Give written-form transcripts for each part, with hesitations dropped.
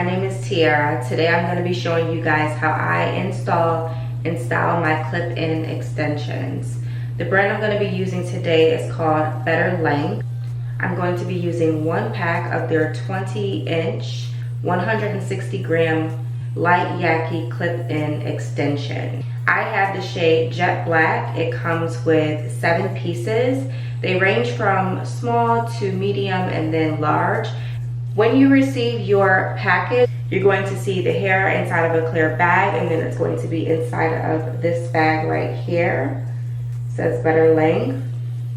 my name is Tiara. Today I'm going to be showing you guys how I install and style my clip-in extensions. The brand I'm going to be using today is called Better Length. I'm going to be using one pack of their 20-inch, 160-gram light yaki clip-in extension. I have the shade Jet Black. It comes with 7 pieces. They range from small to medium and then large. When you receive your package, you're going to see the hair inside of a clear bag, and then it's going to be inside of this bag right here. It says Better Length.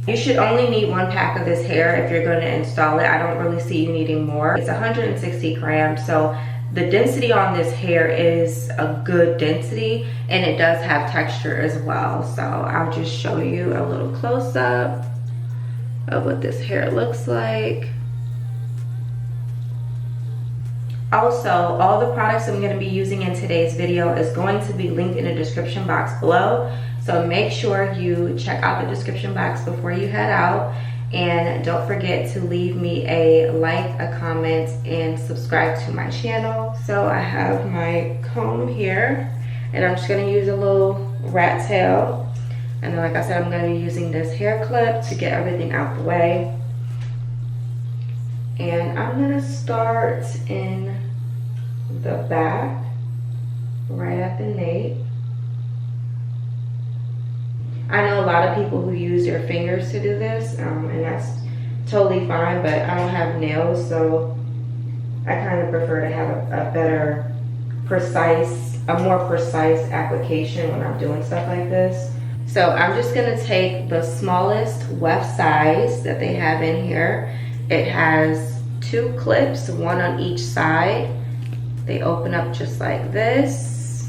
You should only need one pack of this hair if you're going to install it. I don't really see you needing more. It's 160 grams, so the density on this hair is a good density, and it does have texture as well. So I'll just show you a little close-up of what this hair looks like. Also, all the products I'm going to be using in today's video is going to be linked in the description box below. So make sure you check out the description box before you head out. And don't forget to leave me a like, a comment, and subscribe to my channel. So I have my comb here, and I'm just going to use a little rat tail. And then, like I said, I'm going to be using this hair clip to get everything out the way. And I'm going to start in the back, right at the nape. I know a lot of people who use their fingers to do this, and that's totally fine, but I don't have nails, so I kind of prefer to have a better, a more precise application when I'm doing stuff like this. So I'm just gonna take the smallest weft size that they have in here. It has 2 clips, one on each side. They open up just like this.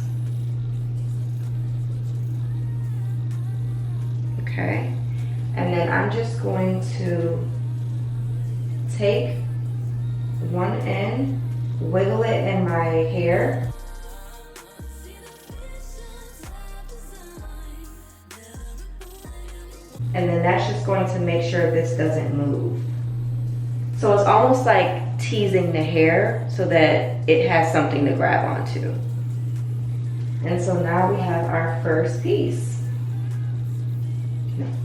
Okay, and then I'm just going to take one end, wiggle it in my hair. And then that's just going to make sure this doesn't move. So it's almost like teasing the hair so that it has something to grab onto. And so now we have our first piece.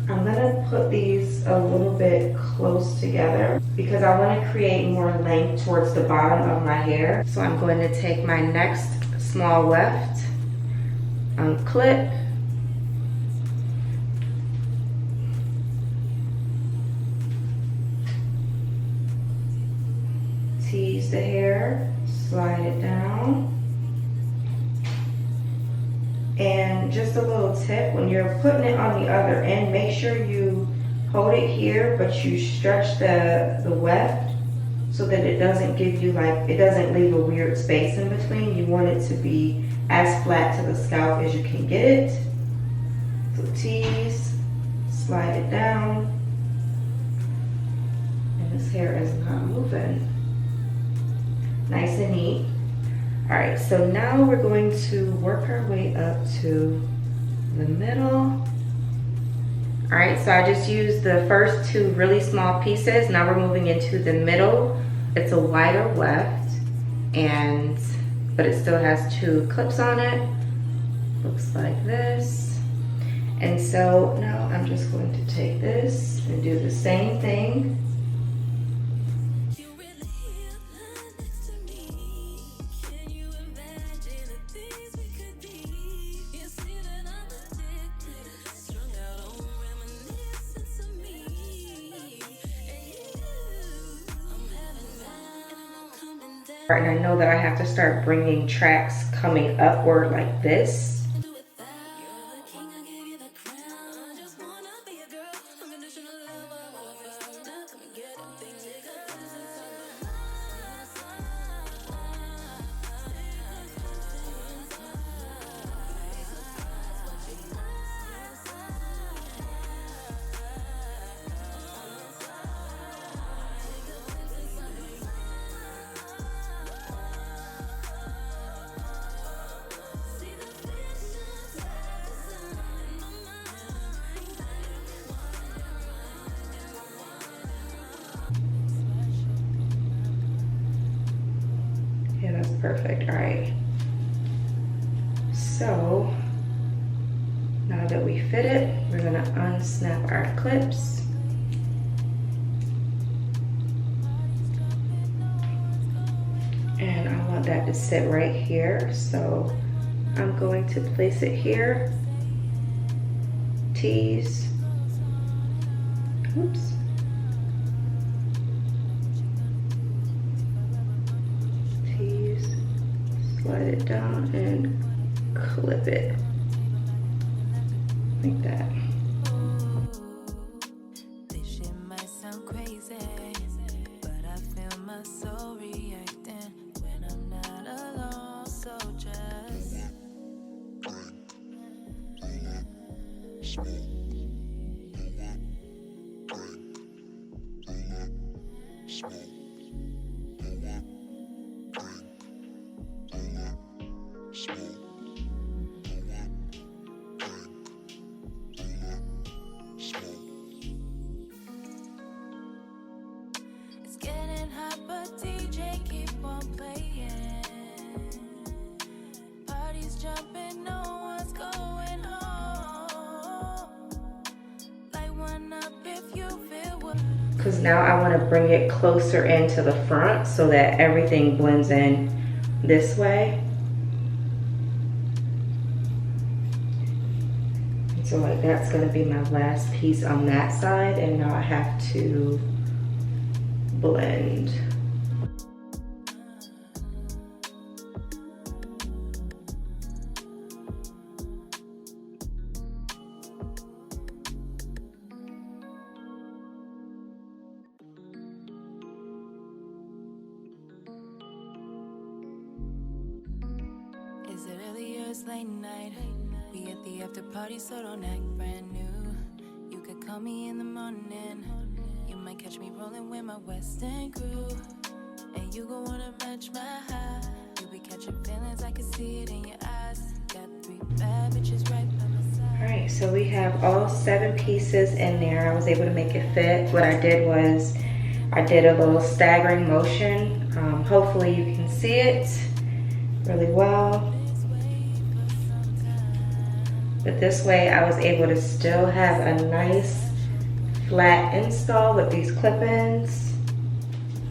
I'm gonna put these a little bit close together because I want to create more length towards the bottom of my hair. So I'm going to take my next small weft, clip, tease the hair, slide it down. And just a little tip, when you're putting it on the other end, make sure you hold it here, but you stretch the weft so that it doesn't give you it doesn't leave a weird space in between. You want it to be as flat to the scalp as you can get it. So tease, slide it down, and this hair is not moving. Nice and neat. All right, so now we're going to work our way up to the middle. All right, so I just used the first 2 really small pieces. Now we're moving into the middle. It's a wider weft, but it still has 2 clips on it. Looks like this. And so now I'm just going to take this and do the same thing. And I know that I have to start bringing tracks coming upward like this. perfect. All right. So now that we fit it, we're gonna unsnap our clips. And I want that to sit right here. So I'm going to place it here. Tease. Oops. Tease. Slide it down and clip it. Like that. This shit might sound crazy, but I feel my soul reacting when I'm not alone. So just it's getting hot, but DJ keep on playing. Parties jumping, no one's going home. Light one up if you feel what. Because now I want to bring it closer into the front so that everything blends in this way. So like that's going to be my last piece on that side, and now I have to blend. Is it early or it's late night? We at the after party, so don't act brand new. You could call me in the morning. You might catch me rolling with my Western crew, and you gon' wanna match my high. You be catching feelings, I can see it in your eyes. Got 3 bad bitches right by my side. All right, so we have all 7 pieces in there. I was able to make it fit. What I did was I did a little staggering motion. Hopefully you can see it really well. But this way I was able to still have a nice flat install with these clip-ins.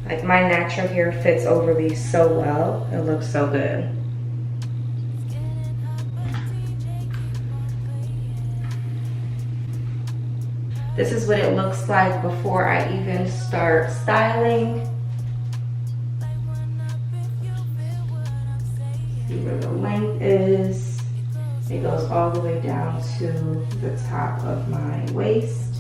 Like my natural hair fits over these so well. It looks so good. This is what it looks like before I even start styling. See where the length is. It goes all the way down to the top of my waist.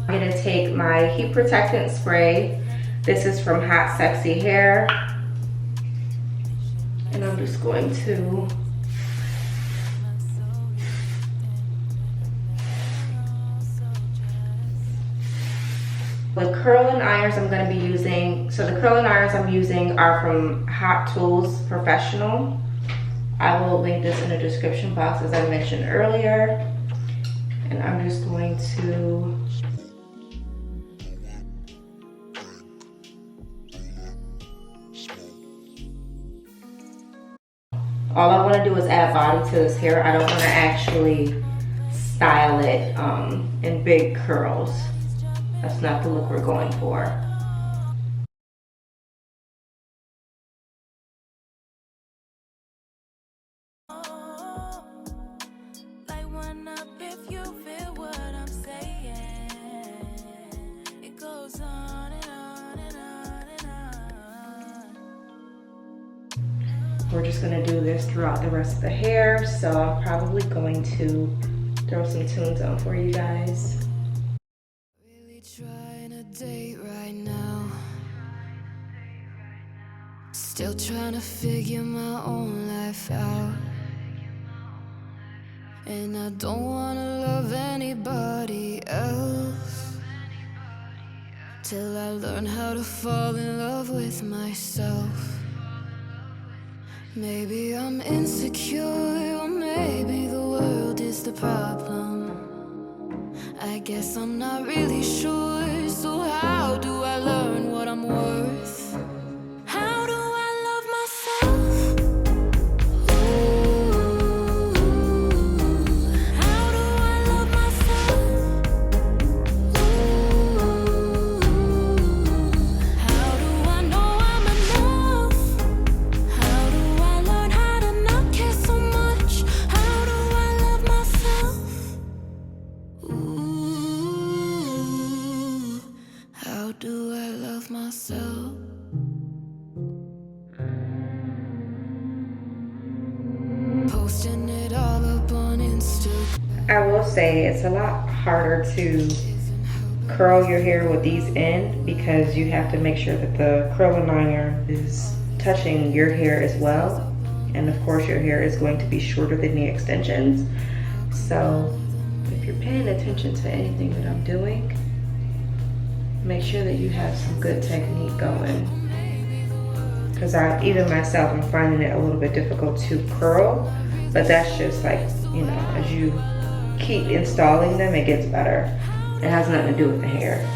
I'm gonna take my heat protectant spray. This is from Hot Sexy Hair. And I'm just going to with curling irons I'm going to be using, so the curling irons I'm using are from Hot Tools Professional. I will link this in the description box as I mentioned earlier. And I'm just going to all I want to do is add body to this hair. I don't want to actually style it in big curls. That's not the look we're going for. Light one up if you feel what I'm saying. It goes on and on and on and on. We're just gonna do this throughout the rest of the hair, so I'm probably going to throw some tunes on for you guys. Trying a date right now. Still trying to figure my own life out. And I don't wanna love anybody else till I learn how to fall in love with myself. Maybe I'm insecure, or maybe the world is the problem. I guess I'm not really sure, so how Posting it all up on Instagram. I will say it's a lot harder to curl your hair with these in because you have to make sure that the curling liner is touching your hair as well. And of course your hair is going to be shorter than the extensions. So if you're paying attention to anything that I'm doing, make sure that you have some good technique going. Because even myself, I'm finding it a little bit difficult to curl, but that's just like, you know, as you keep installing them, it gets better. It has nothing to do with the hair.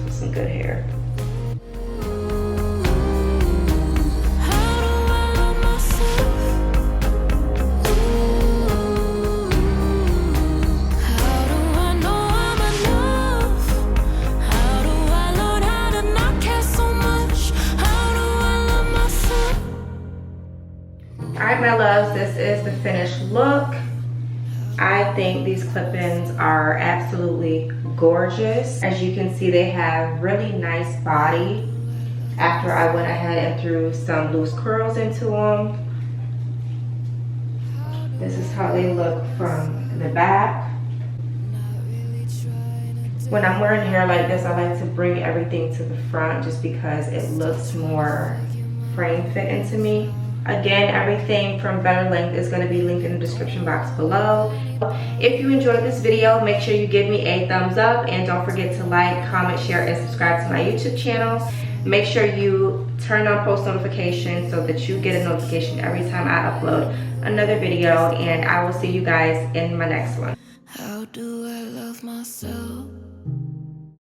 So some good hair. Alright, my loves, this is the finished look. I think these clip-ins are absolutely gorgeous. As you can see, they have really nice body after I went ahead and threw some loose curls into them. This is how they look from the back. When I'm wearing hair like this, I like to bring everything to the front just because it looks more frame fitting to me. Again, everything from Better Length is going to be linked in the description box below. If you enjoyed this video, make sure you give me a thumbs up and don't forget to like, comment, share, and subscribe to my YouTube channel. Make sure you turn on post notifications so that you get a notification every time I upload another video, and I will see you guys in my next one. How do I love myself?